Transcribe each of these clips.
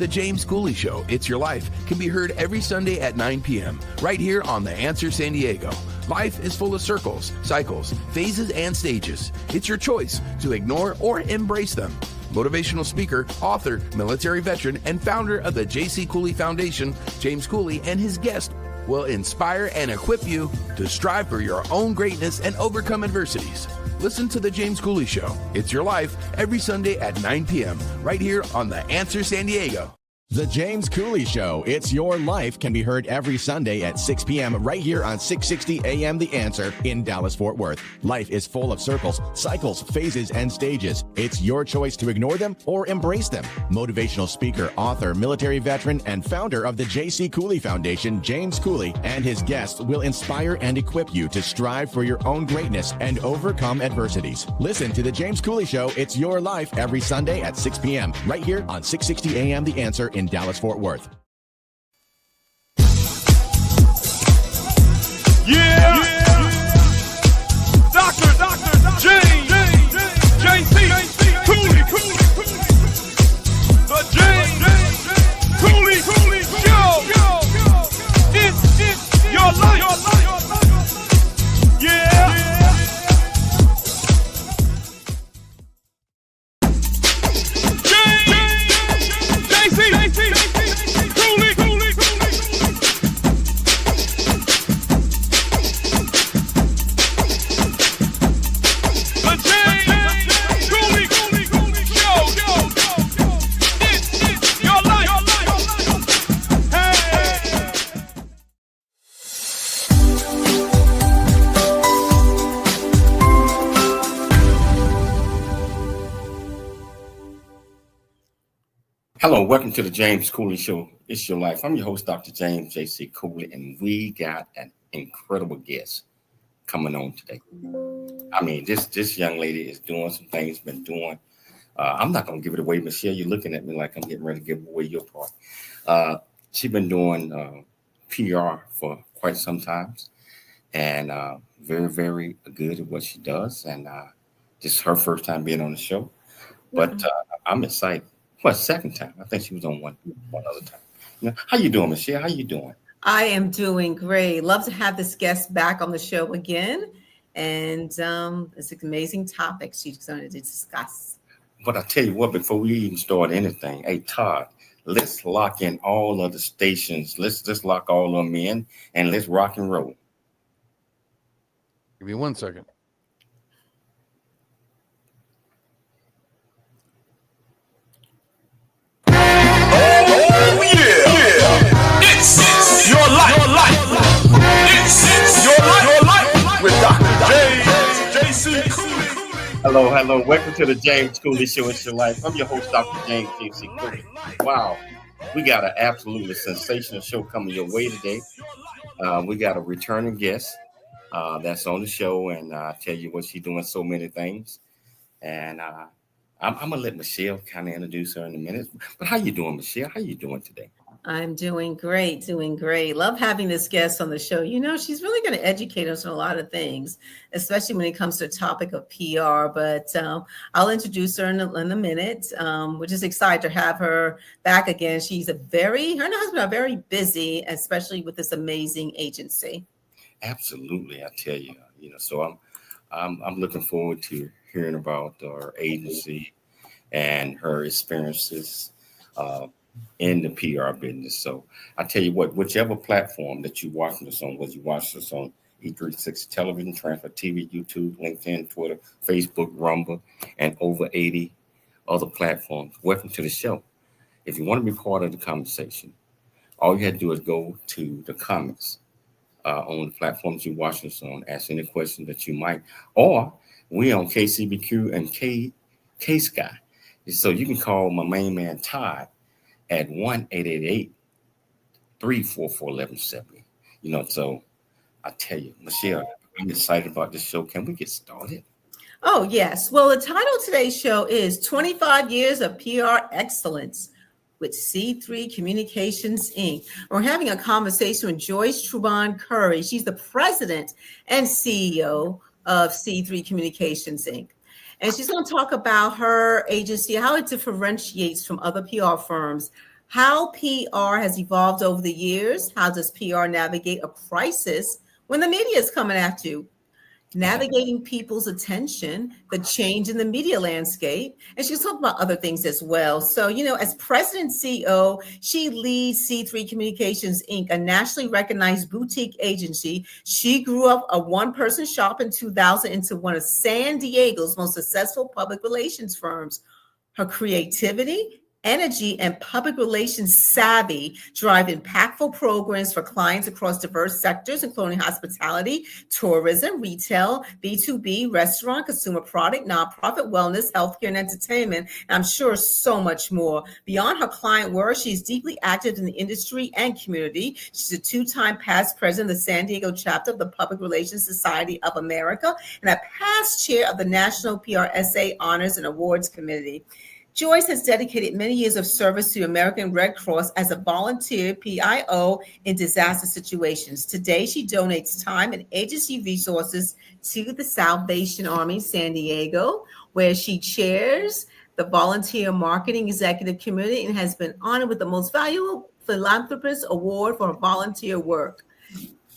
The James Cooley Show, It's Your Life, can be heard every Sunday at 9 p.m. right here on The Answer San Diego. Life is full of circles, cycles, phases, and stages. It's your choice to ignore or embrace them. Motivational speaker, author, military veteran, and founder of the J.C. Cooley Foundation, James Cooley and his guest will inspire and equip you to strive for your own greatness and overcome adversities. Listen to The James Cooley Show, It's Your Life, every Sunday at 9 p.m. right here on The Answer San Diego. The James Cooley Show, It's Your Life, can be heard every Sunday at 6 p.m. right here on 660 AM The Answer in Dallas-Fort Worth. Life is full of circles, cycles, phases, and stages. It's your choice to ignore them or embrace them. Motivational speaker, author, military veteran, and founder of the J.C. Cooley Foundation, James Cooley, and his guests will inspire and equip you to strive for your own greatness and overcome adversities. Listen to The James Cooley Show, It's Your Life, every Sunday at 6 p.m. right here on 660 AM The Answer in Dallas-Fort Worth. Yeah. Dr. James J.C. Cooley. The James Cooley Show. It's your life. Yeah. Hello, welcome to the James Cooley Show. It's Your Life. I'm your host, Dr. James J.C. Cooley, and we got an incredible guest coming on today. I mean, this young lady is doing some things, been doing. I'm not going to give it away. Michelle, you're looking at me like I'm getting ready to give away your part. She's been doing PR for quite some time, and very, very good at what she does. And this is her first time being on the show, but I'm excited. What, second time? I think she was on one other time. You know, how you doing, Michelle? How you doing? I am doing great. Love to have this guest back on the show again. And it's an amazing topic she's going to discuss. But I tell you what, before we even start anything, hey, Todd, let's lock in all of the stations. Let's just lock all of them in and let's rock and roll. Give me 1 second. It's your life. It's your life with Dr. James J.C. Cooley. Hello. Welcome to the James Cooley Show. It's Your Life. I'm your host, Dr. James J.C. Cooley. Wow. We got an absolutely sensational show coming your way today. We got a returning guest that's on the show, and I tell you what, she's doing so many things. And I'm going to let Michelle kind of introduce her in a minute. But how you doing, Michelle? How you doing today? I'm doing great. Love having this guest on the show. You know, she's really going to educate us on a lot of things, especially when it comes to the topic of PR. But I'll introduce her in a minute. We're just excited to have her back again. She's her and her husband are very busy, especially with this amazing agency. Absolutely, I tell you. You know, so I'm looking forward to hearing about our agency and her experiences in the PR business. So I tell you what, whichever platform that you watch us on, whether you watch us on E360 television, Transfer TV, YouTube, LinkedIn, Twitter, Facebook, Rumble, and over 80 other platforms, welcome to the show. If you want to be part of the conversation, all you have to do is go to the comments on the platforms you watch us on, ask any questions that you might, or we on KCBQ and K-Sky. So you can call my main man Todd at 1-888-344-1170. You know, so I tell you, Michelle, I'm excited about this show. Can we get started? Oh, yes. Well, the title of today's show is 25 Years of PR Excellence with C3 Communications, Inc. We're having a conversation with Joice truban-curry. She's the president and CEO of C3 Communications, Inc. And she's going to talk about her agency, how it differentiates from other PR firms, how PR has evolved over the years. How does PR navigate a crisis when the media is coming at you? Navigating people's attention, the change in the media landscape. And she's talking about other things as well. So, as president and CEO, she leads C3 Communications, Inc., a nationally recognized boutique agency. She grew up a one-person shop in 2000 into one of San Diego's most successful public relations firms. Her creativity, energy, and public relations savvy drive impactful programs for clients across diverse sectors, including hospitality, tourism, retail, B2B, restaurant, consumer product, nonprofit, wellness, healthcare, and entertainment. And I'm sure so much more. Beyond her client work, she's deeply active in the industry and community. She's a two-time past president of the San Diego chapter of the Public Relations Society of America and a past chair of the National PRSA Honors and Awards Committee. Joice has dedicated many years of service to the American Red Cross as a volunteer PIO in disaster situations. Today, she donates time and agency resources to the Salvation Army San Diego, where she chairs the Volunteer Marketing Executive Committee and has been honored with the Most Valuable Philanthropist Award for her volunteer work.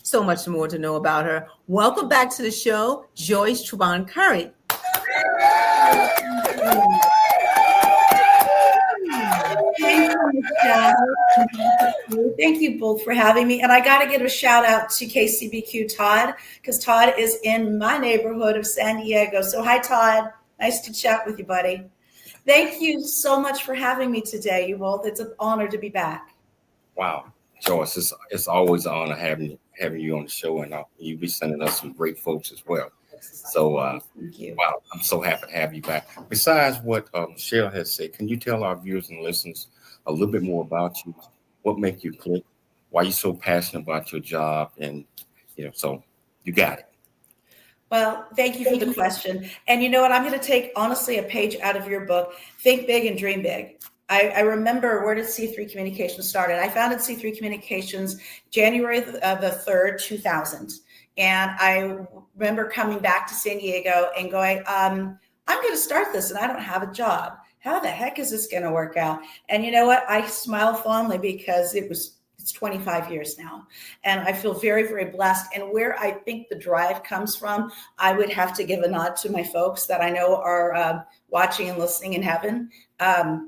So much more to know about her. Welcome back to the show, Joice Truban-Curry. Thank you both for having me. And I got to give a shout out to KCBQ Todd, because Todd is in my neighborhood of San Diego. So hi, Todd. Nice to chat with you, buddy. Thank you so much for having me today, you both. It's an honor to be back. Wow, Joyce, it's always an honor having you on the show, and you be sending us some great folks as well. So, thank you. Wow, I'm so happy to have you back. Besides what Cheryl has said, can you tell our viewers and listeners a little bit more about you? What makes you click? Why you're so passionate about your job? And, so you got it. Well, thank you for the question. And you know what? I'm going to take, honestly, a page out of your book, Think Big and Dream Big. I remember, where did C3 Communications start? I founded C3 Communications January the 3rd, 2000. And I remember coming back to San Diego and going, I'm going to start this and I don't have a job. How the heck is this going to work out? And you know what? I smile fondly because it's 25 years now. And I feel very, very blessed. And where I think the drive comes from, I would have to give a nod to my folks that I know are watching and listening in heaven.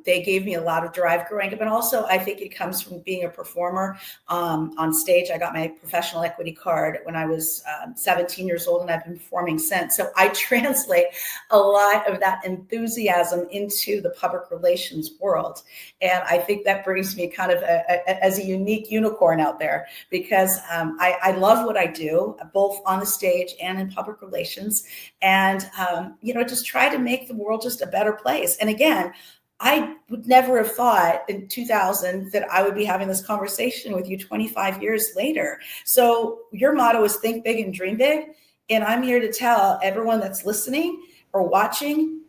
They gave me a lot of drive growing up. And also, I think it comes from being a performer on stage. I got my professional equity card when I was 17 years old, and I've been performing since. So I translate a lot of that enthusiasm into the public relations world. And I think that brings me kind of as a unique unicorn out there, because I love what I do, both on the stage and in public relations. And, just try to make the world just a better place. And again, I would never have thought in 2000 that I would be having this conversation with you 25 years later. So your motto is think big and dream big. And I'm here to tell everyone that's listening or watching,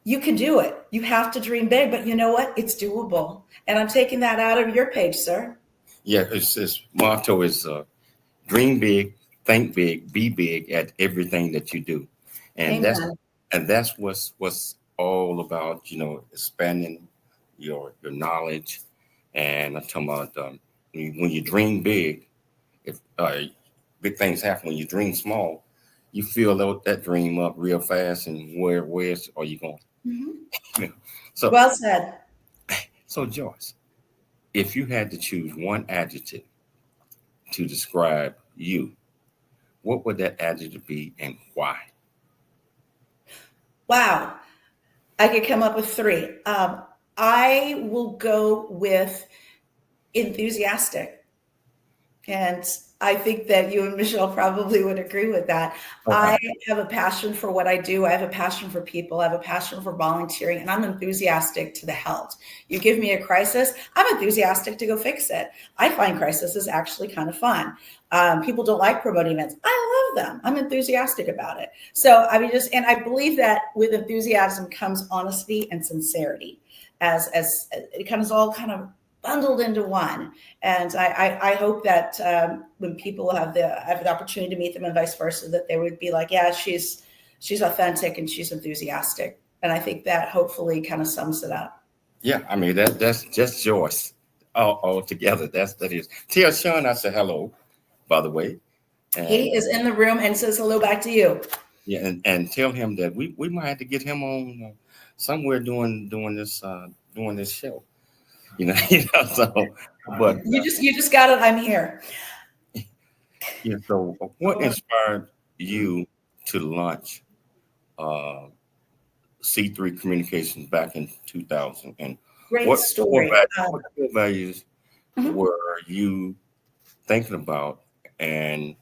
you can do it. You have to dream big, but you know what? It's doable. And I'm taking that out of your page, sir. Yeah, his motto is dream big, think big, be big at everything that you do. And Amen. that's what's all about, expanding your knowledge. And I'm talking about when you dream big, if big things happen. When you dream small, you fill that dream up real fast. And where are you going? Mm-hmm. So well said. So Joyce, if you had to choose one adjective to describe you, what would that adjective be and why? Wow. I could come up with three. I will go with enthusiastic. And I think that you and Michelle probably would agree with that. Okay. I have a passion for what I do. I have a passion for people. I have a passion for volunteering, and I'm enthusiastic to the hilt. You give me a crisis, I'm enthusiastic to go fix it. I find crises actually kind of fun. People don't like promoting events. I love them. I'm enthusiastic about it. So and I believe that with enthusiasm comes honesty and sincerity, as it comes all kind of bundled into one. And I hope that when people have the opportunity to meet them and vice versa, that they would be like, yeah, she's authentic and she's enthusiastic. And I think that hopefully kind of sums it up. Yeah, I mean, that's just Joyce. all together. That is. Tell Sean I said hello, by the way. And, he is in the room and says hello back to you. Yeah, and tell him that we might have to get him on somewhere doing this show. So but you just got it. I'm here. Yeah. So what inspired you to launch C3 Communications back in 2000? And Great story. What core values Mhm. were you thinking about, and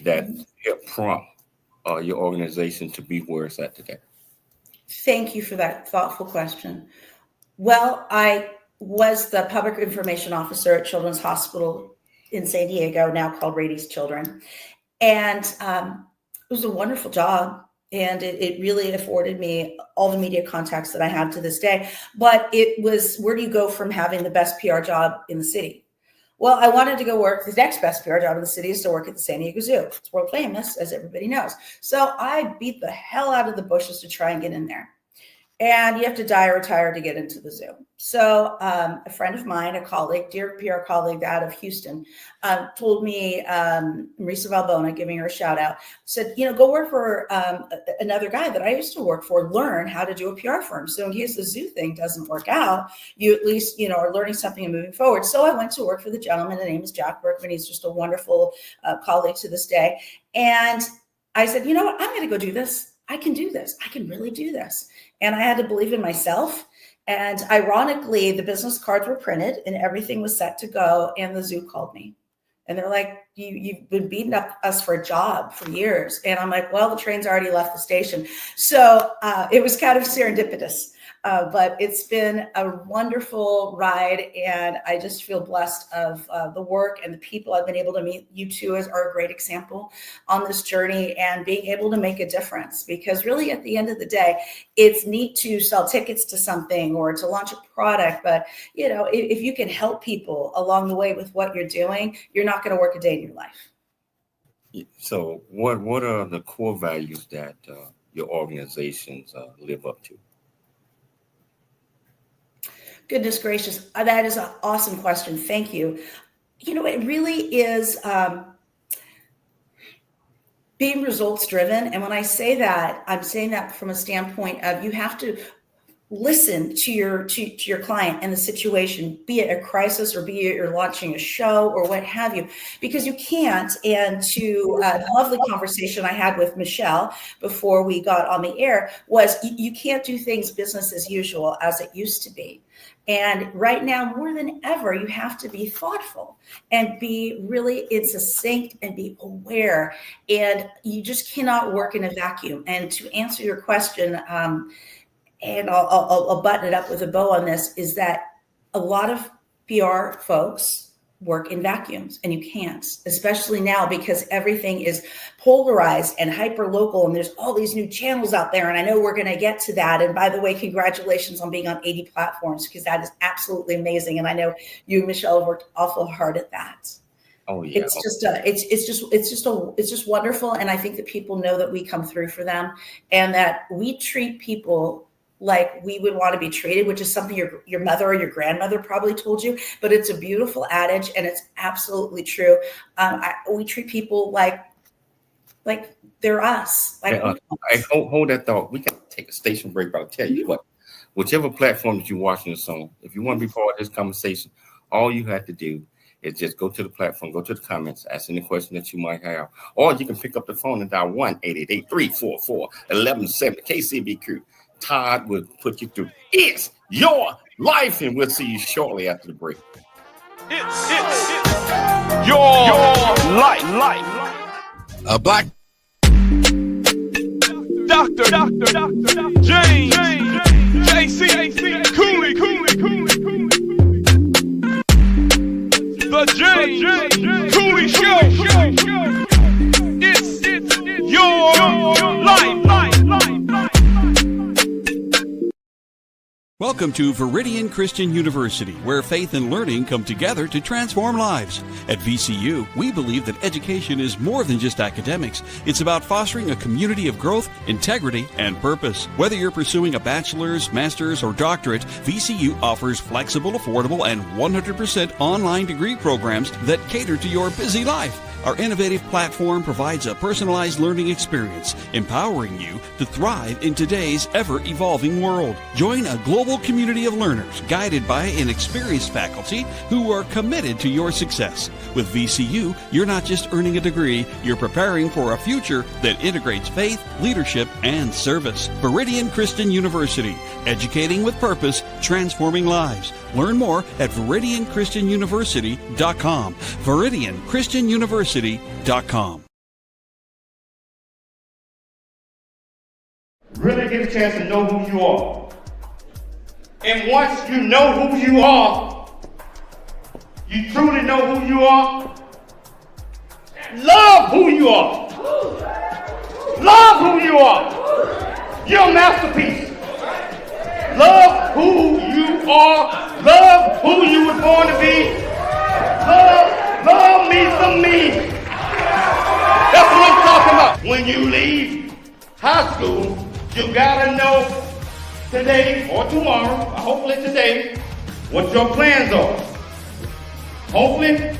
that helped prompt your organization to be where it's at today? Thank you for that thoughtful question. Well, I was the public information officer at Children's Hospital in San Diego, now called Rady's Children. And it was a wonderful job. And it really afforded me all the media contacts that I have to this day. But it was, where do you go from having the best PR job in the city? Well, I wanted to go work. The next best PR job in the city is to work at the San Diego Zoo. It's world famous, as everybody knows. So I beat the hell out of the bushes to try and get in there. And you have to die or retire to get into the zoo. So a friend of mine, a colleague, dear PR colleague out of Houston, told me, Marisa Valbona, giving her a shout out, said, go work for another guy that I used to work for, learn how to do a PR firm. So in case the zoo thing doesn't work out, you at least, are learning something and moving forward. So I went to work for the gentleman. The name is Jack Berkman. He's just a wonderful colleague to this day. And I said, you know what, I'm going to go do this. I can do this. I can really do this. And I had to believe in myself. And ironically, the business cards were printed and everything was set to go. And the zoo called me. And they're like, you've been beating up us for a job for years. And I'm like, well, the train's already left the station. So it was kind of serendipitous. But it's been a wonderful ride, and I just feel blessed of the work and the people I've been able to meet. You two are a great example on this journey and being able to make a difference, because really at the end of the day, it's neat to sell tickets to something or to launch a product. But, if you can help people along the way with what you're doing, you're not going to work a day in your life. So what are the core values that your organizations live up to? Goodness gracious. That is an awesome question. Thank you. It really is being results driven. And when I say that, I'm saying that from a standpoint of you have to listen to your client and the situation, be it a crisis or be it you're launching a show or what have you, because you can't. And to a lovely conversation I had with Michelle before we got on the air was you can't do things business as usual as it used to be. And right now, more than ever, you have to be thoughtful and be really succinct and be aware. And you just cannot work in a vacuum. And to answer your question, and I'll button it up with a bow on this, is that a lot of PR folks work in vacuums, and you can't, especially now because everything is polarized and hyper local, and there's all these new channels out there. And I know we're going to get to that. And by the way, congratulations on being on 80 platforms, because that is absolutely amazing. And I know you and Michelle have worked awful hard at that. Oh yeah. It's just wonderful. And I think that people know that we come through for them and that we treat people like we would want to be treated, which is something your mother or your grandmother probably told you, but it's a beautiful adage and it's absolutely true. We treat people like they're us. Hold that thought. We can take a station break, but I'll tell you what, whichever platform that you're watching this on, if you want to be part of this conversation, all you have to do is just go to the platform, go to the comments, ask any question that you might have, or you can pick up the phone and dial 1-888-344-1170. KCB Crew. Todd will put you through It's Your Life, and we'll see you shortly after the break. It's your life. A black Dr. James, JC, Cooley, the James Cooley Show. It's your life. Welcome to Viridian Christian University, where faith and learning come together to transform lives. At VCU, we believe that education is more than just academics. It's about fostering a community of growth, integrity, and purpose. Whether you're pursuing a bachelor's, master's, or doctorate, VCU offers flexible, affordable, and 100% online degree programs that cater to your busy life. Our innovative platform provides a personalized learning experience, empowering you to thrive in today's ever-evolving world. Join a global community of learners guided by an experienced faculty who are committed to your success. With VCU, you're not just earning a degree, you're preparing for a future that integrates faith, leadership, and service. Viridian Christian University, educating with purpose, transforming lives. Learn more at ViridianChristianUniversity.com. ViridianChristianUniversity.com. Really get a chance to know who you are. And once you know who you are, you truly know who you are, love who you are. Love who you are. You're a masterpiece. Love who you are. Love who you were born to be. Love me some me. That's what I'm talking about. When you leave high school, you gotta know today or tomorrow, or hopefully today, what your plans are. Hopefully,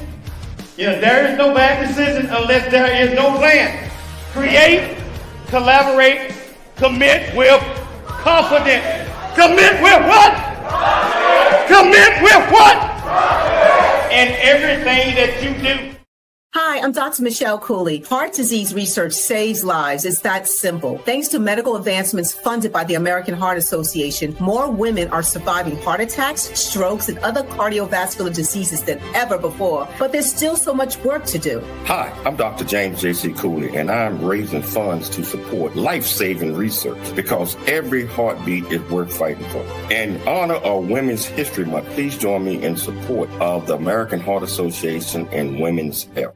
there is no bad decision unless there is no plan. Create, collaborate, commit with confidence. Commit with what? Commit with what? And everything that you do. Hi, I'm Dr. Michelle Cooley. Heart disease research saves lives. It's that simple. Thanks to medical advancements funded by the American Heart Association, more women are surviving heart attacks, strokes, and other cardiovascular diseases than ever before. But there's still so much work to do. Hi, I'm Dr. James J.C. Cooley, and I'm raising funds to support life-saving research because every heartbeat is worth fighting for. In honor of Women's History Month, please join me in support of the American Heart Association and women's health.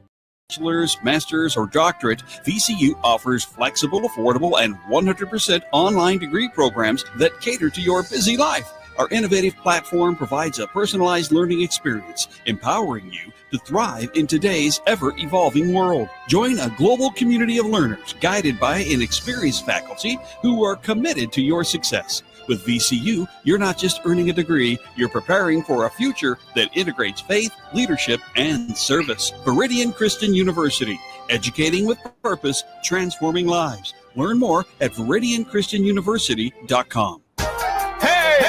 Bachelor's, master's, or doctorate, VCU offers flexible, affordable, and 100% online degree programs that cater to your busy life. Our innovative platform provides a personalized learning experience, empowering you to thrive in today's ever-evolving world. Join a global community of learners guided by an experienced faculty who are committed to your success. With VCU, you're not just earning a degree, you're preparing for a future that integrates faith, leadership, and service. Viridian Christian University, educating with purpose, transforming lives. Learn more at ViridianChristianUniversity.com. Hey,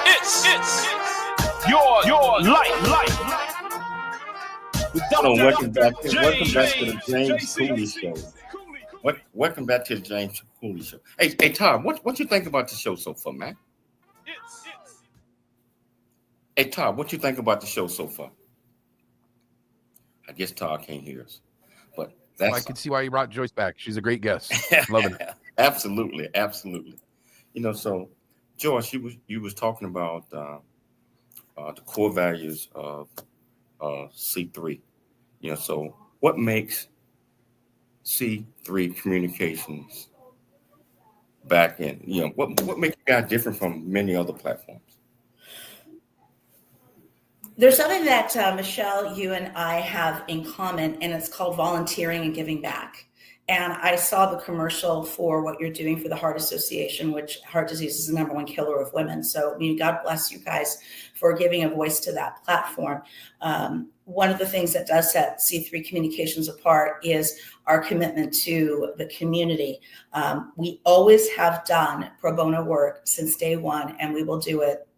it's your life. Welcome back to the James Cooley Show. Welcome back to the James Cooley Show. Hey, Todd, what you think about the show so far, man? Hey, Todd, what you think about the show so far? I guess Todd can't hear us, but that's. I can see why you brought Joice back. She's a great guest. Loving it. Absolutely. So Joice, you was talking about the core values of C3. So what makes C3 Communications back in? What makes you guys different from many other platforms? There's something that Michelle, you and I have in common, and it's called volunteering and giving back. And I saw the commercial for what you're doing for the Heart Association, which heart disease is the number one killer of women. So God bless you guys for giving a voice to that platform. One of the things that does set C3 Communications apart is our commitment to the community. We always have done pro bono work since day one, and we will do it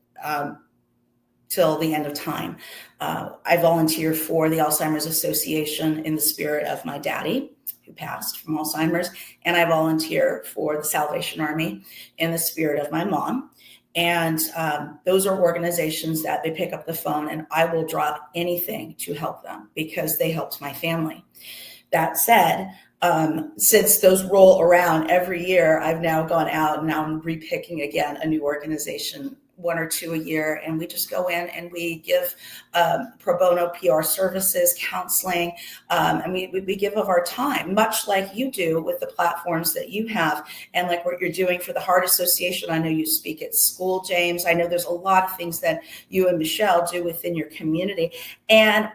till the end of time. I volunteer for the Alzheimer's Association in the spirit of my daddy, who passed from Alzheimer's, and I volunteer for the Salvation Army in the spirit of my mom. And those are organizations that they pick up the phone and I will drop anything to help them because they helped my family. That said, since those roll around every year, I've now gone out and now I'm repicking again a new organization one or two a year, and we just go in and we give pro bono PR services, counseling, and we give of our time, much like you do with the platforms that you have, and like what you're doing for the Heart Association. I know you speak at school, James. I know there's a lot of things that you and Michelle do within your community, and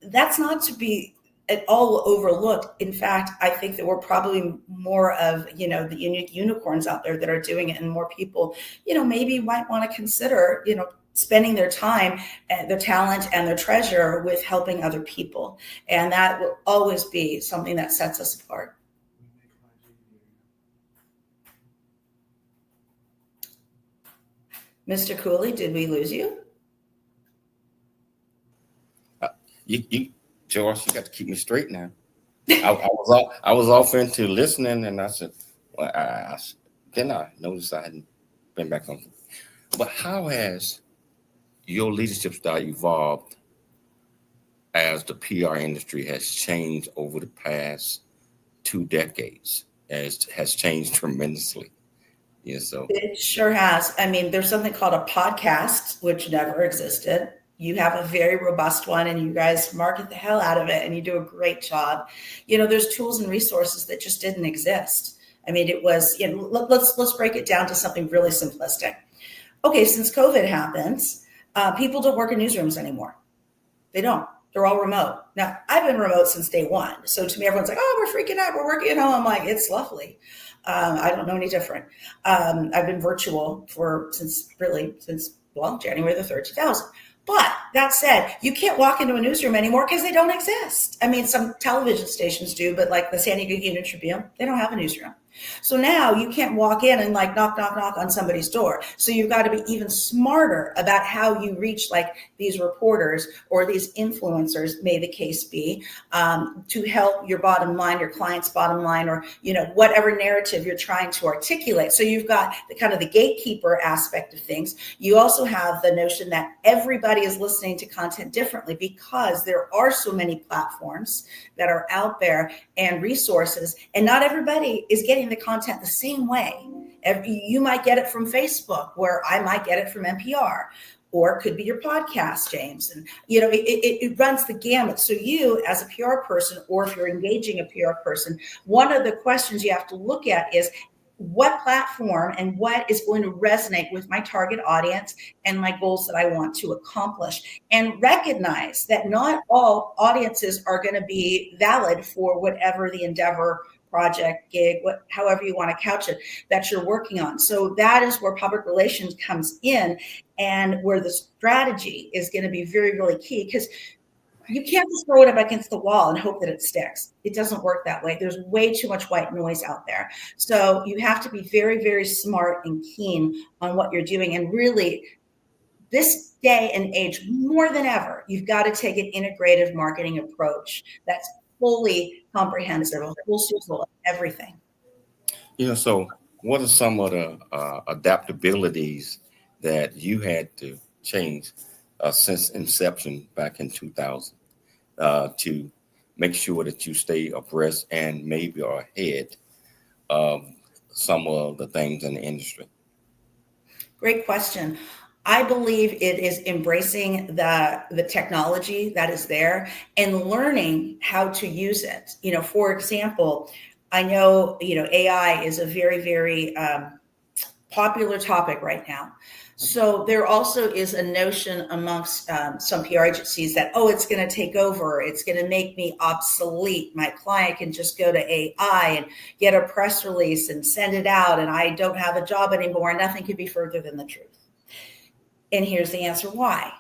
that's not to be at all overlooked. In fact, I think that we're probably more of, the unique unicorns out there that are doing it, and more people, maybe might want to consider, spending their time and their talent and their treasure with helping other people. And that will always be something that sets us apart. Mr. Cooley, did we lose you? Joice, you got to keep me straight now. I was off into listening, and I said, well, then I noticed I hadn't been back on. But how has your leadership style evolved as the PR industry has changed over the past 2 decades? Has changed tremendously. Yeah, so it sure has. I mean, there's something called a podcast, which never existed. You have a very robust one, and you guys market the hell out of it, and you do a great job. There's tools and resources that just didn't exist. I mean, it was, let's break it down to something really simplistic. Okay, since COVID happens, people don't work in newsrooms anymore. They don't. They're all remote. Now, I've been remote since day one. So to me, everyone's like, oh, we're freaking out. We're working at home. I'm like, it's lovely. I don't know any different. I've been virtual since January the 3rd, 2000. But that said, you can't walk into a newsroom anymore because they don't exist. I mean, some television stations do, but like the San Diego Union Tribune, they don't have a newsroom. So now you can't walk in and like knock on somebody's door. So you've got to be even smarter about how you reach like these reporters or these influencers, may the case be, to help your bottom line, your client's bottom line, or, whatever narrative you're trying to articulate. So you've got the kind of the gatekeeper aspect of things. You also have the notion that everybody is listening to content differently because there are so many platforms that are out there and resources, and not everybody is getting the content the same way. You might get it from Facebook, where I might get it from NPR, or it could be your podcast, James. And, it runs the gamut. So you, as a PR person, or if you're engaging a PR person, one of the questions you have to look at is, what platform and what is going to resonate with my target audience and my goals that I want to accomplish, and recognize that not all audiences are going to be valid for whatever the endeavor, project, gig, however you want to couch it, that you're working on. So that is where public relations comes in, and where the strategy is going to be very, really key, because you can't just throw it up against the wall and hope that it sticks. It doesn't work that way. There's way too much white noise out there. So you have to be very, very smart and keen on what you're doing. And really, this day and age, more than ever, you've got to take an integrative marketing approach that's fully comprehensive, full circle of everything. So what are some of the adaptabilities that you had to change since inception back in 2000 to make sure that you stay abreast and maybe are ahead of some of the things in the industry? Great question. I believe it is embracing the technology that is there and learning how to use it. For example, I know, AI is a very, very popular topic right now. So there also is a notion amongst some PR agencies that, it's going to take over. It's going to make me obsolete. My client can just go to AI and get a press release and send it out, and I don't have a job anymore. Nothing could be further than the truth. And here's the answer why.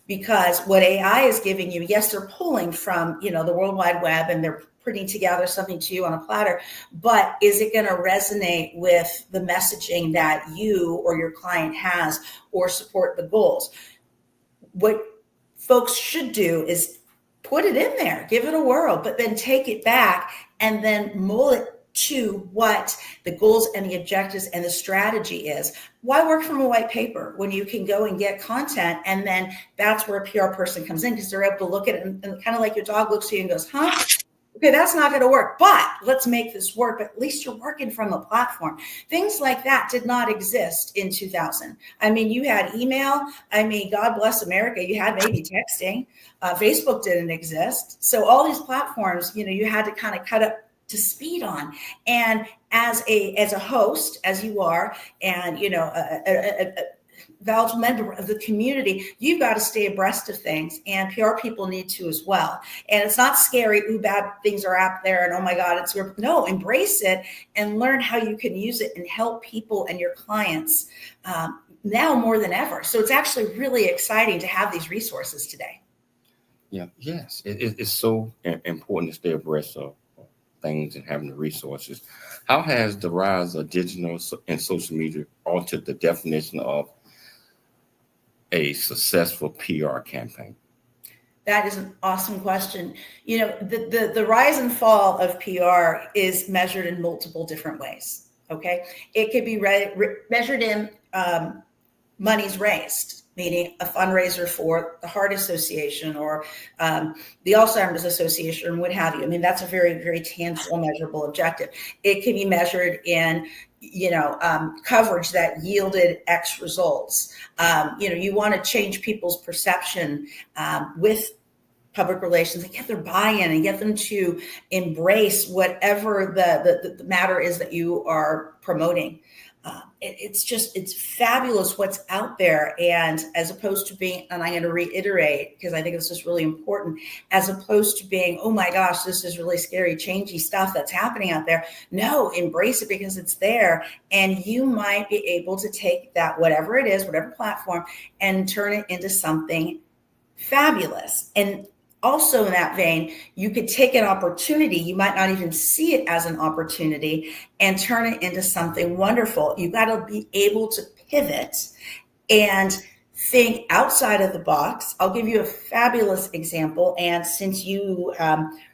Because what AI is giving you, yes, they're pulling from, the World Wide Web, and they're putting together something to you on a platter, but is it going to resonate with the messaging that you or your client has, or support the goals? What folks should do is put it in there, give it a whirl, but then take it back and then mold it to what the goals and the objectives and the strategy is. Why work from a white paper when you can go and get content? And then that's where a PR person comes in, because they're able to look at it and kind of like your dog looks at you and goes, huh? Okay, that's not going to work, but let's make this work. But at least you're working from a platform. Things like that did not exist in 2000. I mean, you had email. I mean, God bless America. You had maybe texting. Facebook didn't exist. So all these platforms, you had to kind of cut up to speed on. And as a host, as you are, and, a valuable member of the community, you've got to stay abreast of things, and PR people need to as well. And it's not scary, ooh, bad things are out there, and oh my God, no, embrace it and learn how you can use it and help people and your clients now more than ever. So it's actually really exciting to have these resources today. Yeah, yes, it's so important to stay abreast of things and having the resources. How has the rise of digital and social media altered the definition of a successful PR campaign? That is an awesome question. The rise and fall of PR is measured in multiple different ways. Okay, it could be measured in monies raised, meaning a fundraiser for the Heart Association or the Alzheimer's Association or what have you. I mean, that's a very, very tangible, measurable objective. It can be measured in coverage that yielded X results. You want to change people's perception with public relations and get their buy-in and get them to embrace whatever the matter is that you are promoting. It's fabulous what's out there. And as opposed to being, and I'm going to reiterate, because I think this is really important, as opposed to being, oh my gosh, this is really scary, changey stuff that's happening out there. No, embrace it because it's there. And you might be able to take that, whatever it is, whatever platform, and turn it into something fabulous. And also in that vein, you could take an opportunity, you might not even see it as an opportunity, and turn it into something wonderful. You got to be able to pivot and think outside of the box. I'll give you a fabulous example. And since you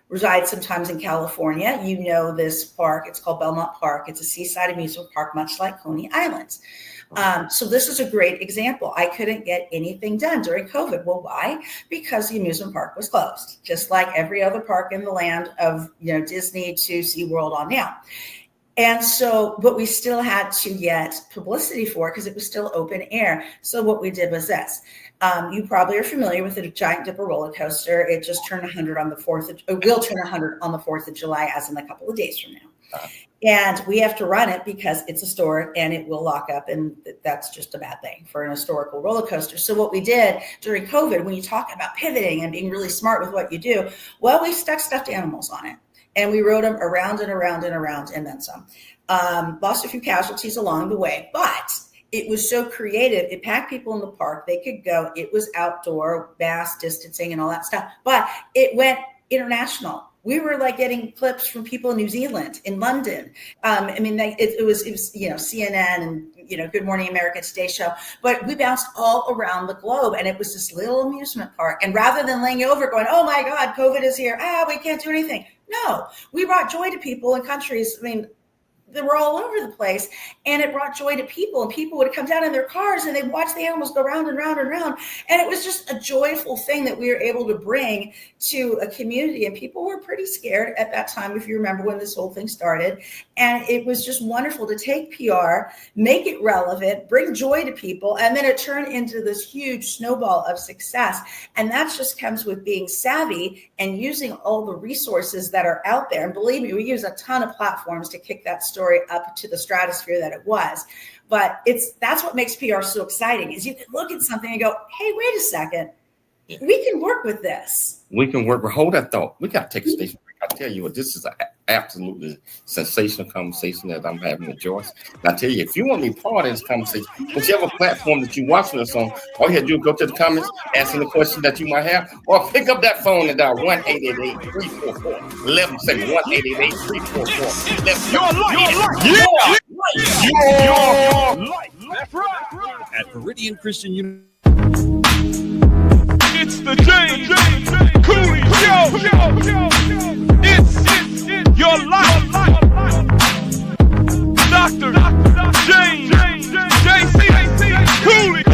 reside sometimes in California, you know this park. It's called Belmont Park. It's a seaside amusement park, much like Coney Island. So this is a great example. I couldn't get anything done during COVID. Well, why? Because the amusement park was closed, just like every other park in the land of Disney to SeaWorld on down. And so, but we still had to get publicity for it because it was still open air. So what we did was this. You probably are familiar with the Giant Dipper roller coaster. It just turned 100 on the 4th. It will turn 100 on the 4th of July, as in a couple of days from now. And we have to run it because it's historic and it will lock up. And that's just a bad thing for an historical roller coaster. So what we did during COVID, when you talk about pivoting and being really smart with what you do, well, we stuck stuffed animals on it. And we rode them around and around and around and then some. Lost a few casualties along the way, but it was so creative. It packed people in the park. They could go. It was outdoor, mask distancing and all that stuff. But it went international. We were like getting clips from people in New Zealand, in London. It was CNN and Good Morning America, Today Show. But we bounced all around the globe, and it was this little amusement park. And rather than laying over, going, "Oh my God, COVID is here! We can't do anything." No, we brought joy to people in countries. They were all over the place, and it brought joy to people, and people would come down in their cars and they'd watch the animals go round and round and round. And it was just a joyful thing that we were able to bring to a community. And people were pretty scared at that time, if you remember when this whole thing started. And it was just wonderful to take PR, make it relevant, bring joy to people, and then it turned into this huge snowball of success. And that just comes with being savvy and using all the resources that are out there. And believe me, we use a ton of platforms to kick that story up to the stratosphere that it was. But that's what makes PR so exciting, is you can look at something and go, hey, wait a second, we can work with this. We can work. Hold that thought. We got to take a station break. I tell you what, this is an absolutely sensational conversation that I'm having with Joice. And I tell you, if you want to be part of this conversation, whichever platform that you're watching us on, all you have to do is go to the comments, answer the question that you might have, or pick up that phone and dial 1-888-344-1170. 1-888-344-1170. Your life. That's right. At Meridian Christian University. It's the James Cooley Show. It's your life. Dr. James J.C. Cooley.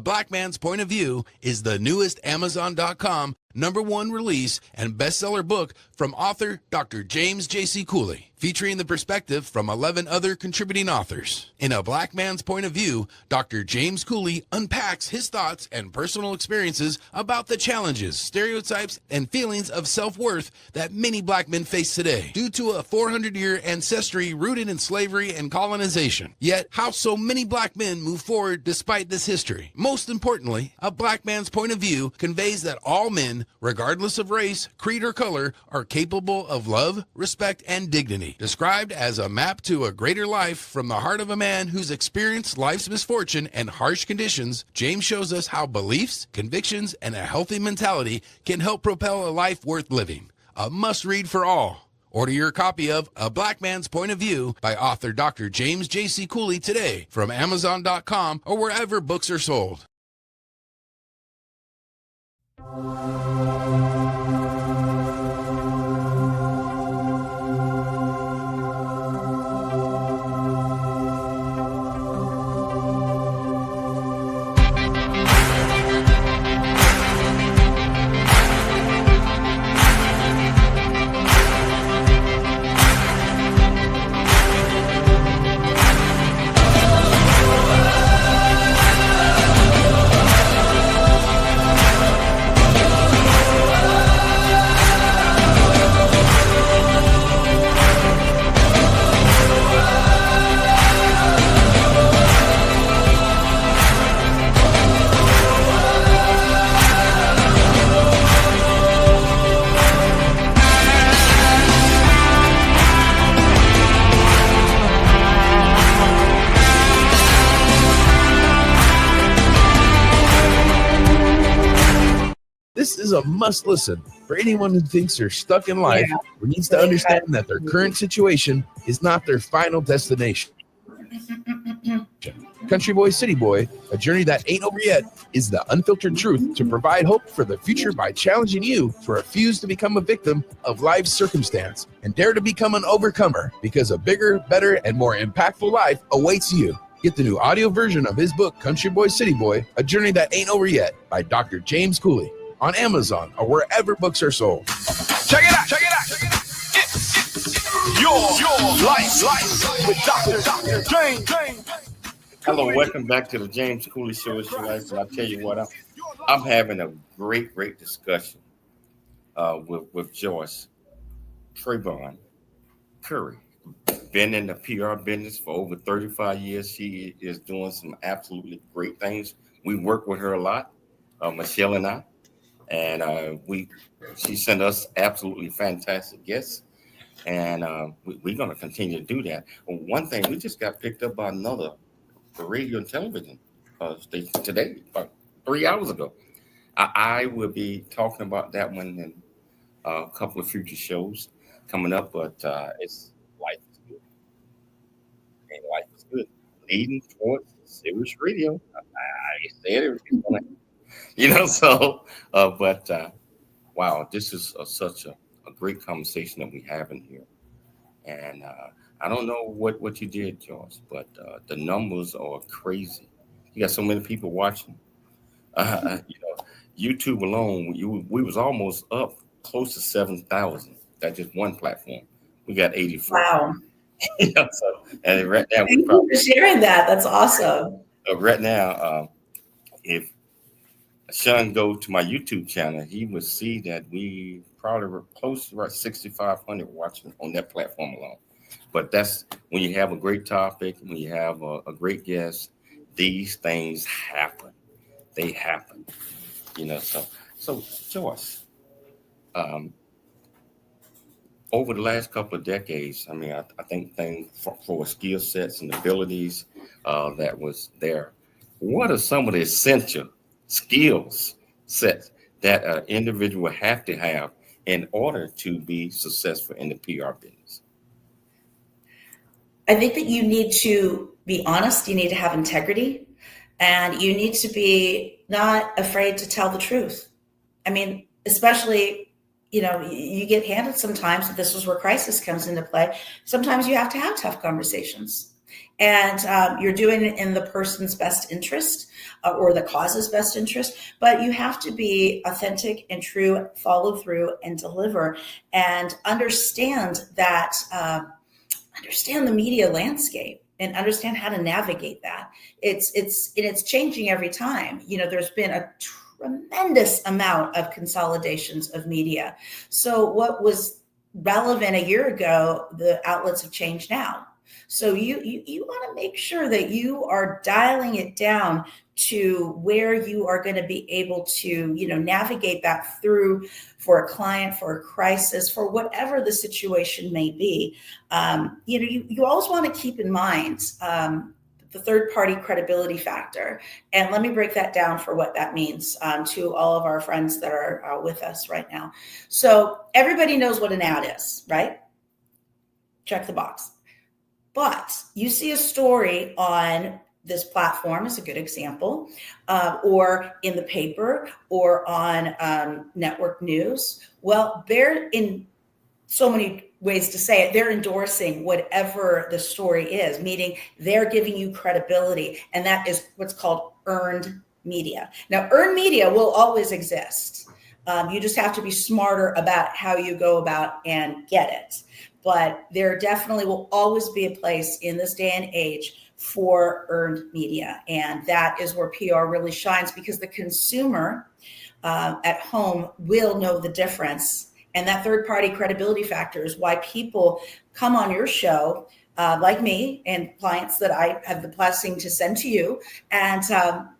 Black Man's Point of View is the newest Amazon.com #1 release and bestseller book from author Dr. James J.C. Cooley, featuring the perspective from 11 other contributing authors. In A Black Man's Point of View, Dr. James Cooley unpacks his thoughts and personal experiences about the challenges, stereotypes, and feelings of self-worth that many black men face today due to a 400-year ancestry rooted in slavery and colonization. Yet, how so many black men move forward despite this history. Most importantly, A Black Man's Point of View conveys that all men, regardless of race, creed, or color, are capable of love, respect, and dignity. Described as a map to a greater life from the heart of a man who's experienced life's misfortune and harsh conditions, James shows us how beliefs, convictions, and a healthy mentality can help propel a life worth living. A must-read for all. Order your copy of A Black Man's Point of View by author Dr. James J.C. Cooley today from Amazon.com or wherever books are sold. This is a must listen for anyone who thinks they're stuck in life or needs to understand that their current situation is not their final destination. Country Boy, City Boy, a journey that ain't over yet, is the unfiltered truth to provide hope for the future by challenging you to refuse to become a victim of life's circumstance and dare to become an overcomer, because a bigger, better, and more impactful life awaits you. Get the new audio version of his book, Country Boy, City Boy, A Journey That Ain't Over Yet, by Dr. James Cooley, on Amazon or wherever books are sold. Check it out. It's your life with Dr. James. Hello, welcome back to the James Cooley Show. It's your life, and I tell you what, I'm having a great discussion with Joice truban-curry. Been in the PR business for over 35 years. She is doing some absolutely great things. We work with her a lot, Michelle and I. And she sent us absolutely fantastic guests, and we're going to continue to do that. One thing, we just got picked up by another radio and television station today, about 3 hours ago. I will be talking about that one in a couple of future shows coming up, but it's life is good. And life is good. Leading towards serious radio. I said it. Wow, this is such a great conversation that we have in here. And I don't know what you did, Joice, but the numbers are crazy. You got so many people watching. YouTube alone, we was almost up close to 7,000. That's just one platform. We got 84. Wow. And right now, thank you for sharing that. That's awesome. Right now, if Sean go to my YouTube channel, he would see that we probably were close to about 6,500 watching on that platform alone. But that's when you have a great topic, when you have a great guest, these things happen. They happen, So Joice, over the last couple of decades, I mean, I think things for skill sets and abilities that was there. What are some of the essential skills sets that an individual have to have in order to be successful in the PR business? I think that you need to be honest, you need to have integrity, and you need to be not afraid to tell the truth. I mean, especially, you get handed sometimes that this is where crisis comes into play. Sometimes you have to have tough conversations. And you're doing it in the person's best interest or the cause's best interest, but you have to be authentic and true, follow through and deliver, and understand that, understand the media landscape and understand how to navigate that. It's changing every time. There's been a tremendous amount of consolidations of media. So what was relevant a year ago, the outlets have changed now. So you want to make sure that you are dialing it down to where you are going to be able to, navigate that through for a client, for a crisis, for whatever the situation may be. You always want to keep in mind the third party credibility factor. And let me break that down for what that means to all of our friends that are with us right now. So everybody knows what an ad is, right? Check the box. But you see a story on this platform is a good example, or in the paper or on network news. Well, they're in so many ways to say it. They're endorsing whatever the story is, meaning they're giving you credibility. And that is what's called earned media. Now, earned media will always exist. You just have to be smarter about how you go about and get it. But there definitely will always be a place in this day and age for earned media. And that is where PR really shines, because the consumer at home will know the difference. And that third party credibility factor is why people come on your show, like me and clients that I have the blessing to send to you. And,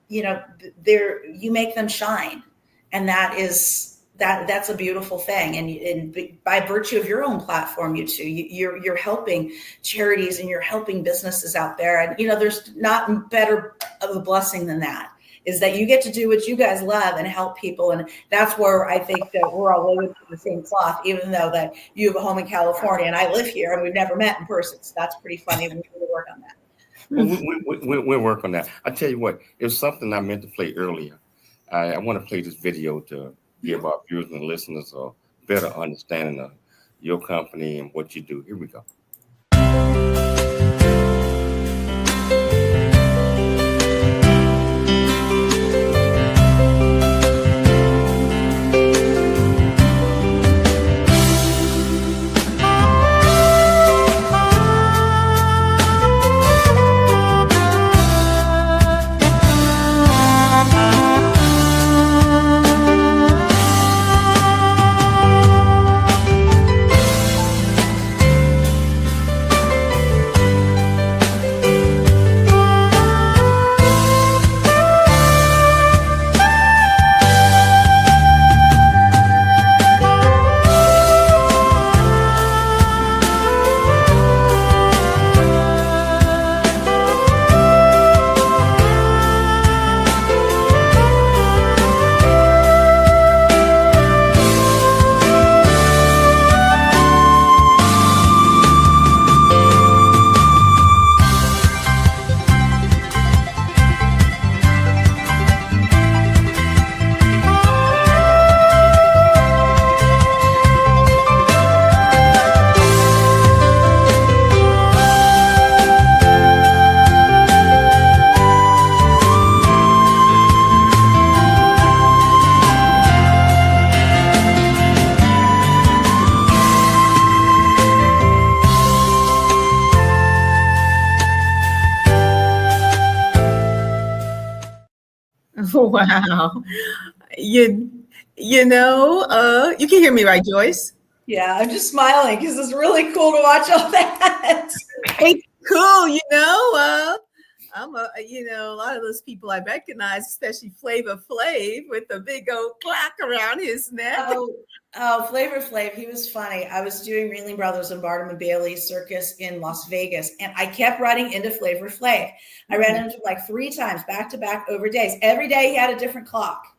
you make them shine. And that's a beautiful thing. And by virtue of your own platform, you're helping charities and you're helping businesses out there. And, there's not better of a blessing than that, is that you get to do what you guys love and help people. And that's where I think that we're all living from the same cloth, even though that you have a home in California and I live here and we've never met in person. So that's pretty funny. We need to work on that. Well, we'll work on that. I tell you what, it was something I meant to play earlier. I want to play this video to give our viewers and listeners a better understanding of your company and what you do. Here we go. Wow. You you can hear me, right, Joyce? Yeah, I'm just smiling because it's really cool to watch all that. It's cool, I'm a lot of those people I recognize, especially Flavor Flav with the big old clock around his neck. Oh, Flavor Flav, he was funny. I was doing Ringling Brothers and Barnum and Bailey Circus in Las Vegas, and I kept running into Flavor Flav. I ran into him like 3 times back to back over days. Every day he had a different clock.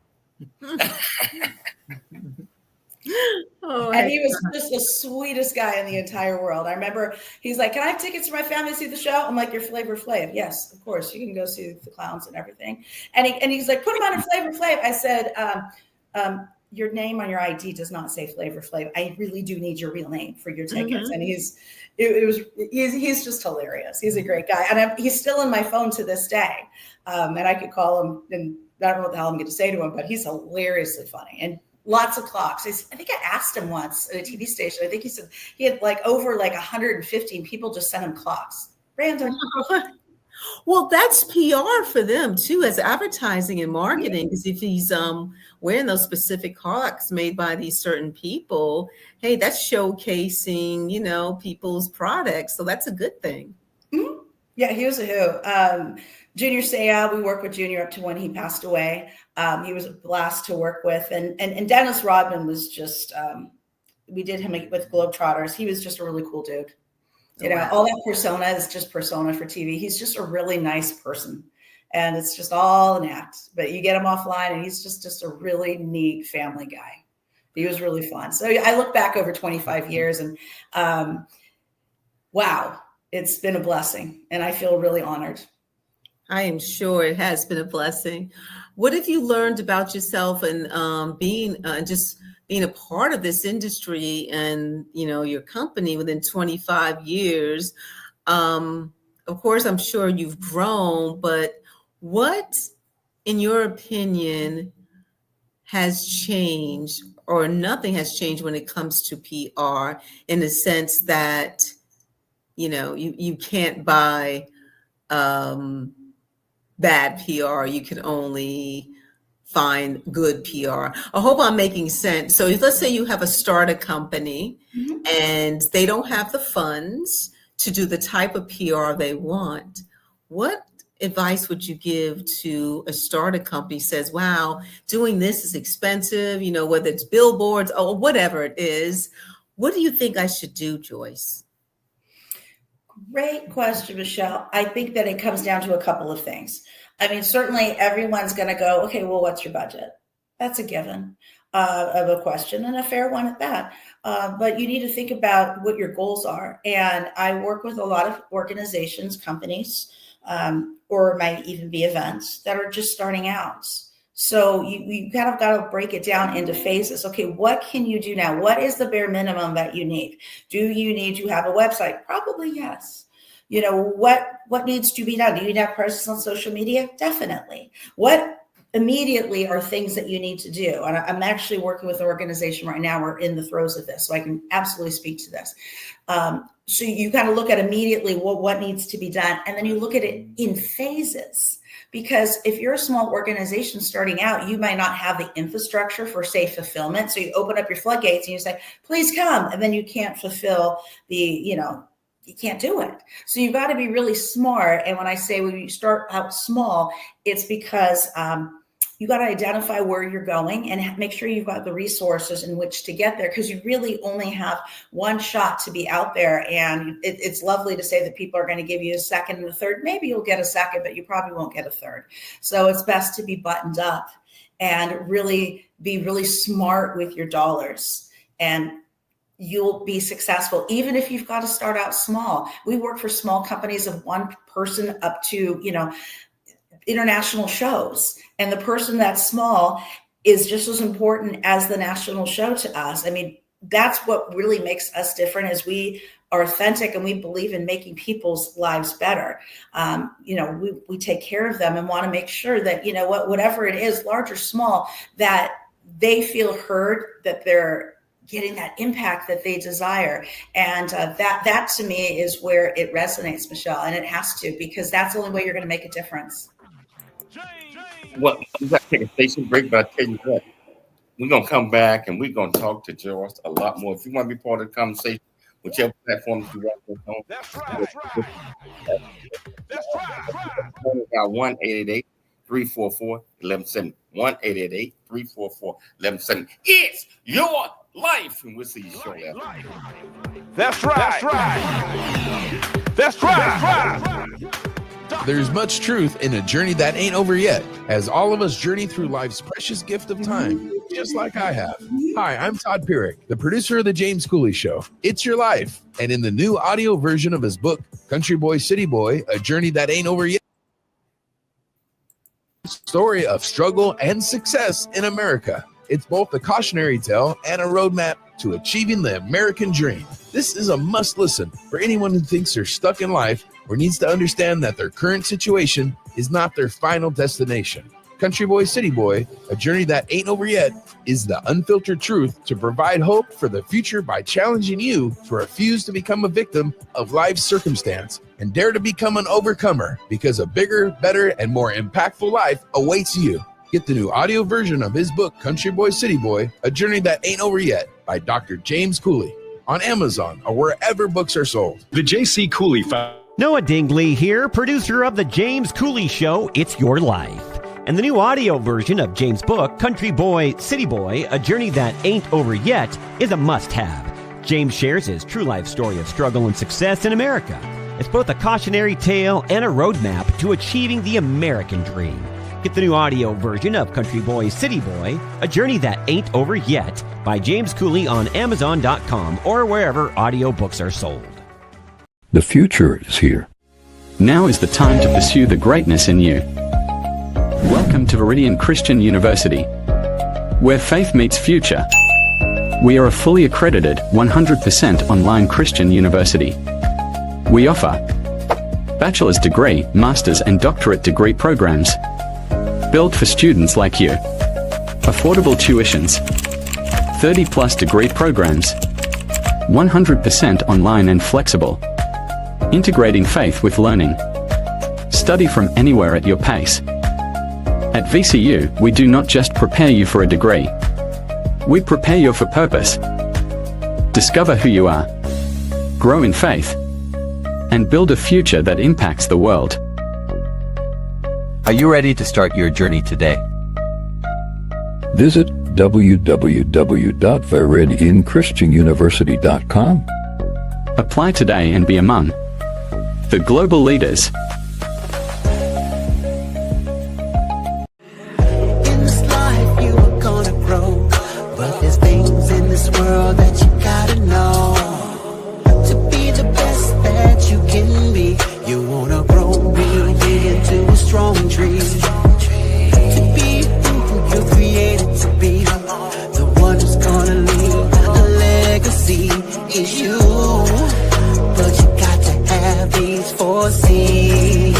And he was just the sweetest guy in the entire world. I remember he's like, "Can I have tickets for my family to see the show?" I'm like, "You're Flavor Flav." "Yes, of course. You can go see the clowns and everything." And he's like, "Put him on a Flavor Flav." I said, your name on your ID does not say Flavor Flav. I really do need your real name for your tickets. And he's just hilarious. He's a great guy. And he's still in my phone to this day. And I could call him, and I don't know what the hell I'm going to say to him, but he's hilariously funny. And lots of clocks. I think I asked him once at a TV station. I think he said he had over 115 people just sent him clocks. Random. Well, that's PR for them too, as advertising and marketing. Because if he's wearing those specific clocks made by these certain people, hey, that's showcasing, people's products. So that's a good thing. Mm-hmm. Yeah, he was a hoot. Junior Seau, we worked with Junior up to when he passed away. He was a blast to work with. And Dennis Rodman was just, we did him with Globetrotters. He was just a really cool dude. All that persona is just persona for TV. He's just a really nice person. And it's just all an act. But you get him offline and he's just a really neat family guy. He was really fun. So I look back over 25 years and wow, it's been a blessing. And I feel really honored. I am sure it has been a blessing. What have you learned about yourself and being a part of this industry and, your company within 25 years? Of course, I'm sure you've grown, but what, in your opinion, has changed, or nothing has changed when it comes to PR, in the sense that, you can't buy bad PR. You can only find good PR. I hope I'm making sense. So let's say you have a startup company and they don't have the funds to do the type of PR they want. What advice would you give to a startup company says, wow, doing this is expensive, whether it's billboards or whatever it is? What do you think I should do, Joice? Great question, Michelle. I think that it comes down to a couple of things. I mean, certainly everyone's going to go, okay, well, what's your budget? That's a given of a question, and a fair one at that. But you need to think about what your goals are. And I work with a lot of organizations, companies, or it might even be events that are just starting out. So you kind of got to break it down into phases. Okay, what can you do now? What is the bare minimum that you need? Do you need to have a website? Probably yes. What needs to be done? Do you need to have presence on social media? Definitely. What immediately are things that you need to do? And I'm actually working with an organization right now. We're in the throes of this, so I can absolutely speak to this. So you kind of look at immediately what needs to be done, and then you look at it in phases. Because if you're a small organization starting out, you might not have the infrastructure for, say, fulfillment. So you open up your floodgates and you say, please come. And then you can't fulfill you can't do it. So you've got to be really smart. And when I say when you start out small, it's because you got to identify where you're going and make sure you've got the resources in which to get there, because you really only have one shot to be out there. And it's lovely to say that people are going to give you a second and a third. Maybe you'll get a second, but you probably won't get a third. So it's best to be buttoned up and really be really smart with your dollars, and you'll be successful, even if you've got to start out small. We work for small companies of one person up to, international shows. And the person that's small is just as important as the national show to us. I mean, that's what really makes us different, is we are authentic and we believe in making people's lives better. We take care of them and want to make sure that, whatever it is, large or small, that they feel heard, that they're getting that impact that they desire. And that to me is where it resonates, Michelle, and it has to, because that's the only way you're going to make a difference. Well, we got to take a station break, but I tell you what, we're going to come back and we're going to talk to Joice a lot more. If you want to be part of the conversation, whichever platform you want to go on. That's right. That's right. 1-888-344-1170. 1-888-344-1170. It's your life, and we'll see you shortly after. That's right. That's right. There's much truth in a journey that ain't over yet, as all of us journey through life's precious gift of time, just like I have. Hi, I'm Todd Pierick, the producer of The James Cooley Show. It's Your Life, and in the new audio version of his book, Country Boy, City Boy, A Journey That Ain't Over Yet, story of struggle and success in America. It's both a cautionary tale and a roadmap to achieving the American dream. This is a must listen for anyone who thinks they're stuck in life or needs to understand that their current situation is not their final destination. Country Boy, City Boy, A Journey That Ain't Over Yet, is the unfiltered truth to provide hope for the future by challenging you to refuse to become a victim of life's circumstance and dare to become an overcomer, because a bigger, better, and more impactful life awaits you. Get the new audio version of his book, Country Boy, City Boy, A Journey That Ain't Over Yet, by Dr. James Cooley, on Amazon or wherever books are sold. The J.C. Cooley Noah Dingley here, producer of The James Cooley Show, It's Your Life. And the new audio version of James' book, Country Boy, City Boy, A Journey That Ain't Over Yet, is a must-have. James shares his true life story of struggle and success in America. It's both a cautionary tale and a roadmap to achieving the American dream. Get the new audio version of Country Boy, City Boy, A Journey That Ain't Over Yet, by James Cooley on Amazon.com or wherever audiobooks are sold. The future is here. Now is the time to pursue the greatness in you. Welcome to Viridian Christian University, where faith meets future. We are a fully accredited, 100% online Christian university. We offer bachelor's degree, master's and doctorate degree programs, built for students like you. Affordable tuitions, 30+ degree programs, 100% online and flexible, integrating faith with learning. Study from anywhere at your pace. At VCU, we do not just prepare you for a degree. We prepare you for purpose. Discover who you are, grow in faith, and build a future that impacts the world. Are you ready to start your journey today? Visit www.viridianchristianuniversity.com. Apply today and be among the global leaders. That you gotta know to be the best that you can be. You wanna grow real big into a strong tree. To be who you're created to be. The one who's gonna leave a legacy is you. But you got to have these 4 C's.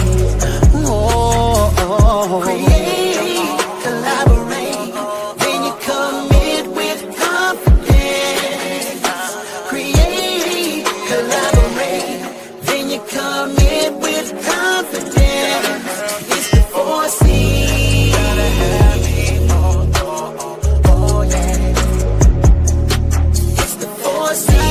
Create, collaborate, then you commit with confidence. Create, collaborate, then you commit with confidence. It's the 4 C's. Gotta have it. Oh, yeah. It's the 4 C's.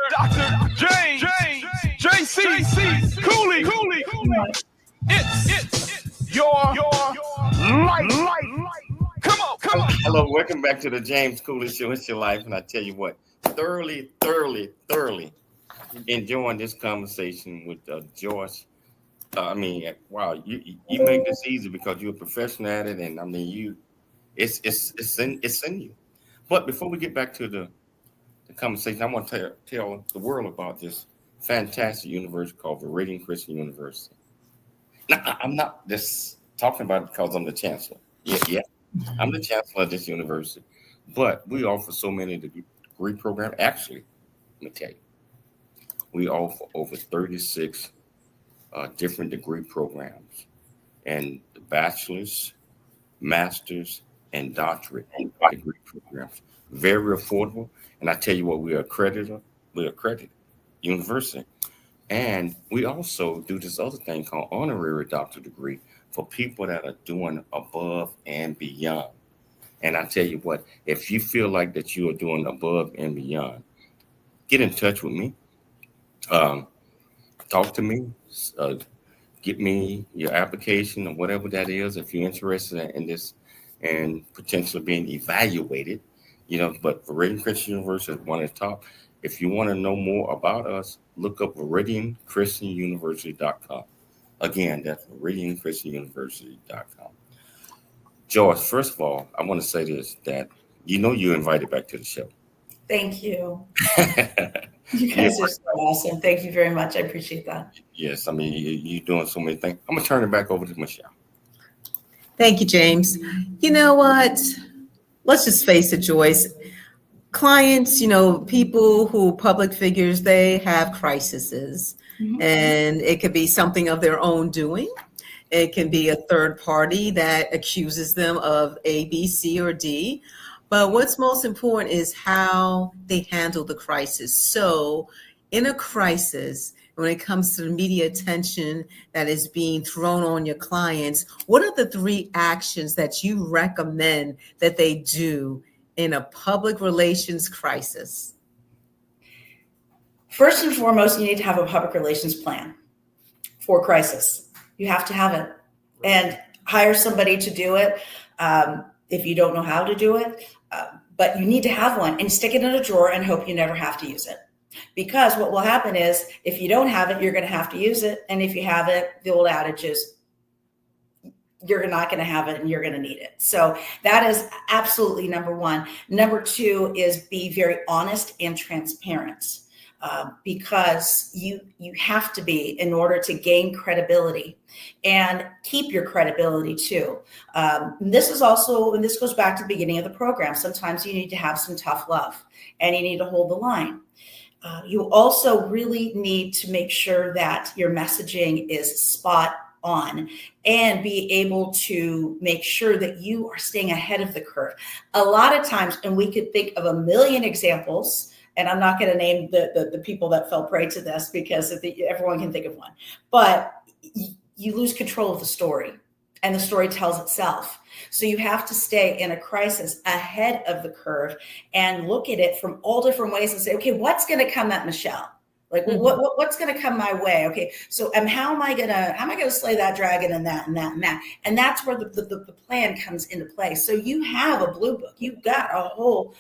Dr. James J.C. Cooley. It's your life. Come on. Hello, welcome back to the James Cooley Show. It's Your Life. And I tell you what, thoroughly enjoying this conversation with Joice. Wow, you make this easy because you're a professional at it, and I mean, it's in you. But before we get back to the conversation, I want to tell the world about this fantastic university called Viridian Christian University. Now, I'm not just talking about it because I'm the chancellor. Yeah, I'm the chancellor of this university. But we offer so many degree programs. Actually, let me tell you, we offer over 36 different degree programs, and the bachelor's, master's, and doctorate degree programs. Very affordable. And I tell you what, we're accredited university. And we also do this other thing called honorary doctorate degree for people that are doing above and beyond. And I tell you what, if you feel like that you are doing above and beyond, get in touch with me. Talk to me. Get me your application or whatever that is if you're interested in this and potentially being evaluated. But Viridian Christian University is one of the top. If you want to know more about us, look up ViridianChristianUniversity.com. Again, that's ViridianChristianUniversity.com. Joice, first of all, I want to say this, that you're invited back to the show. Thank you. You guys are so awesome. Thank you very much. I appreciate that. Yes, I mean, you're doing so many things. I'm going to turn it back over to Michelle. Thank you, James. You know what? Let's just face it, Joyce. Clients, people who public figures, they have crises, and it could be something of their own doing. It can be a third party that accuses them of A, B, C, or D. But what's most important is how they handle the crisis. So in a crisis, when it comes to the media attention that is being thrown on your clients, what are the 3 actions that you recommend that they do in a public relations crisis? First and foremost, you need to have a public relations plan for crisis. You have to have it, and hire somebody to do it if you don't know how to do it. But you need to have one and stick it in a drawer and hope you never have to use it. Because what will happen is if you don't have it, you're going to have to use it. And if you have it, the old adage is you're not going to have it and you're going to need it. So that is absolutely number 1. Number 2 is be very honest and transparent. Because you have to be in order to gain credibility and keep your credibility too. This goes back to the beginning of the program. Sometimes you need to have some tough love and you need to hold the line. You also really need to make sure that your messaging is spot on and be able to make sure that you are staying ahead of the curve. A lot of times, and we could think of a million examples, and I'm not going to name the people that fell prey to this because everyone can think of one, but you lose control of the story and the story tells itself. So you have to stay in a crisis ahead of the curve and look at it from all different ways and say, okay, what's going to come at Michelle? Like, what's going to come my way? Okay, so how am I going to slay that dragon and that and that and that? And that's where the plan comes into play. So you have a blue book. You've got a whole,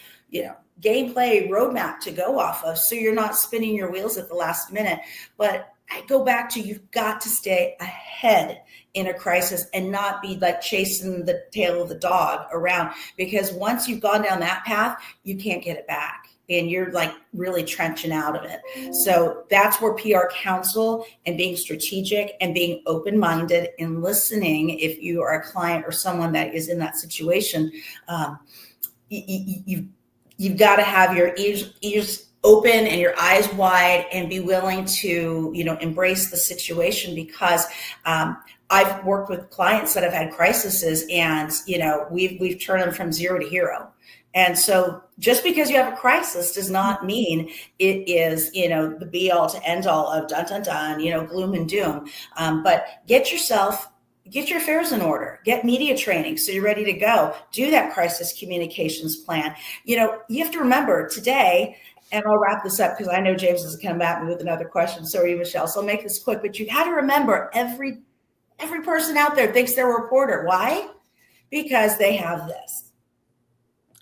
gameplay roadmap to go off of. So you're not spinning your wheels at the last minute. But I go back to, you've got to stay ahead in a crisis and not be like chasing the tail of the dog around, because once you've gone down that path, you can't get it back. And you're like really trenching out of it. So that's where PR counsel and being strategic and being open-minded and listening, if you are a client or someone that is in that situation, you've got to have your ears open and your eyes wide and be willing to, embrace the situation, because I've worked with clients that have had crises and, we've turned them from 0 to hero. And so just because you have a crisis does not mean it is, the be all to end all of dun, dun, dun, gloom and doom. But get your affairs in order, get media training so you're ready to go, do that crisis communications plan. You have to remember today, and I'll wrap this up because I know James is going to come at me with another question. So are you, Michelle. So I'll make this quick, but you got to remember every person out there thinks they're a reporter. Why? Because they have this.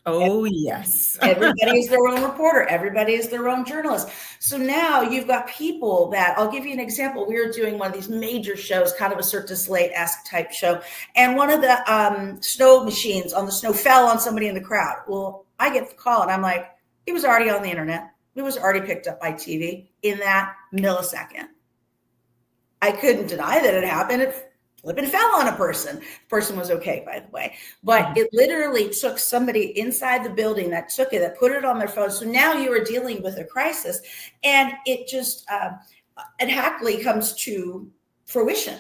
Oh, yes. Everybody is their own reporter. Everybody is their own journalist. So now you've got people that, I'll give you an example. We were doing one of these major shows, kind of a Cirque du Soleil-esque type show. And one of the snow machines on the snow fell on somebody in the crowd. Well, I get the call and I'm like, it was already on the internet. It was already picked up by TV in that millisecond. I couldn't deny that it happened. It flipped and fell on a person. The person was okay, by the way. But it literally took somebody inside the building that took it, that put it on their phone. So now you are dealing with a crisis, and it just it happily comes to fruition.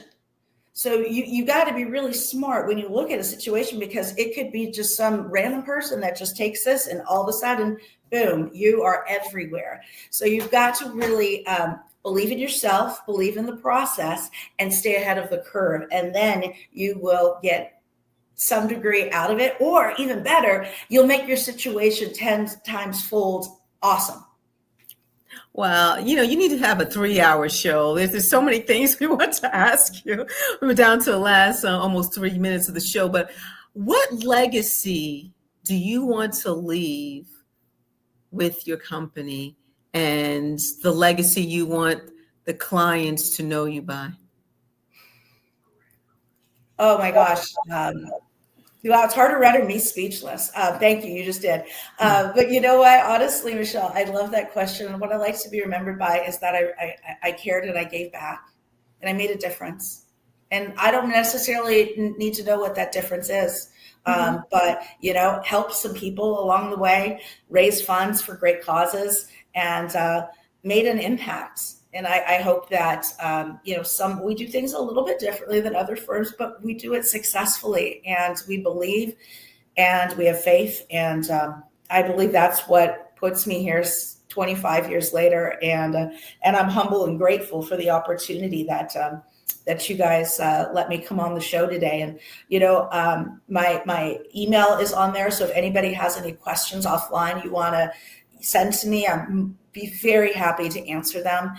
So you got to be really smart when you look at a situation, because it could be just some random person that just takes this and all of a sudden, boom, you are everywhere. So you've got to really believe in yourself, believe in the process, and stay ahead of the curve. And then you will get some degree out of it, or even better, you'll make your situation 10 times fold awesome. Well, you need to have a 3-hour show. There's so many things we want to ask you. We were down to the last almost 3 minutes of the show, but what legacy do you want to leave with your company, and the legacy you want the clients to know you by? Oh my gosh. Wow, it's hard to render me speechless. Thank you. You just did. But you know what? Honestly, Michelle, I love that question. And what I like to be remembered by is that I cared and I gave back and I made a difference. And I don't necessarily need to know what that difference is. But, help some people along the way, raise funds for great causes, and made an impact. And I hope that, we do things a little bit differently than other firms, but we do it successfully, and we believe and we have faith. And I believe that's what puts me here 25 years later. And I'm humble and grateful for the opportunity that you guys let me come on the show today. And, my email is on there. So if anybody has any questions offline you want to send to me, I'm be very happy to answer them.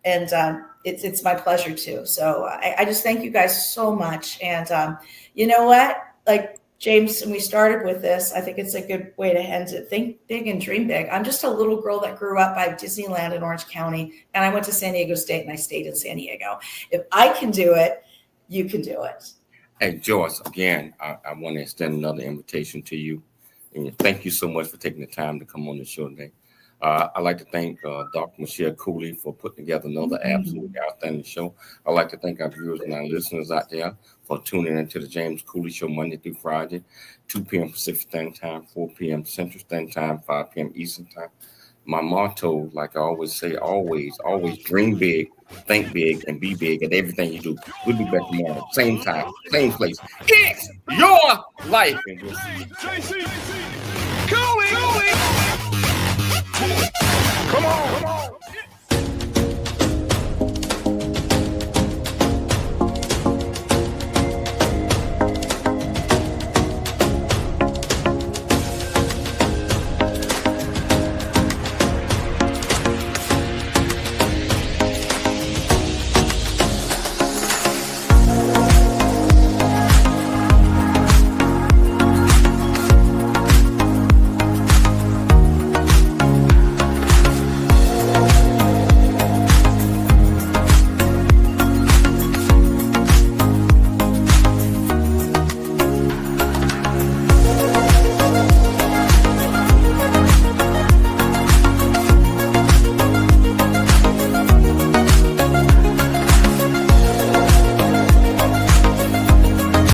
It's my pleasure too. So I just thank you guys so much. And you know what, like James, and we started with this, I think it's a good way to end it. Think big and dream big. I'm just a little girl that grew up by Disneyland in Orange County, and I went to San Diego State and I stayed in San Diego. If I can do it, you can do it. Hey, Joice, again, I want to extend another invitation to you. And thank you so much for taking the time to come on the show today. I'd like to thank Dr. Michelle Cooley for putting together another absolutely outstanding show. I'd like to thank our viewers and our listeners out there for tuning into the James Cooley Show Monday through Friday, 2 p.m. Pacific Standard Time, 4 p.m. Central Standard Time, 5 p.m. Eastern Time. My motto, like I always say, always dream big, think big, and be big at everything you do. We'll be back tomorrow, same time, same place. It's your life. And we'll see you. Come on.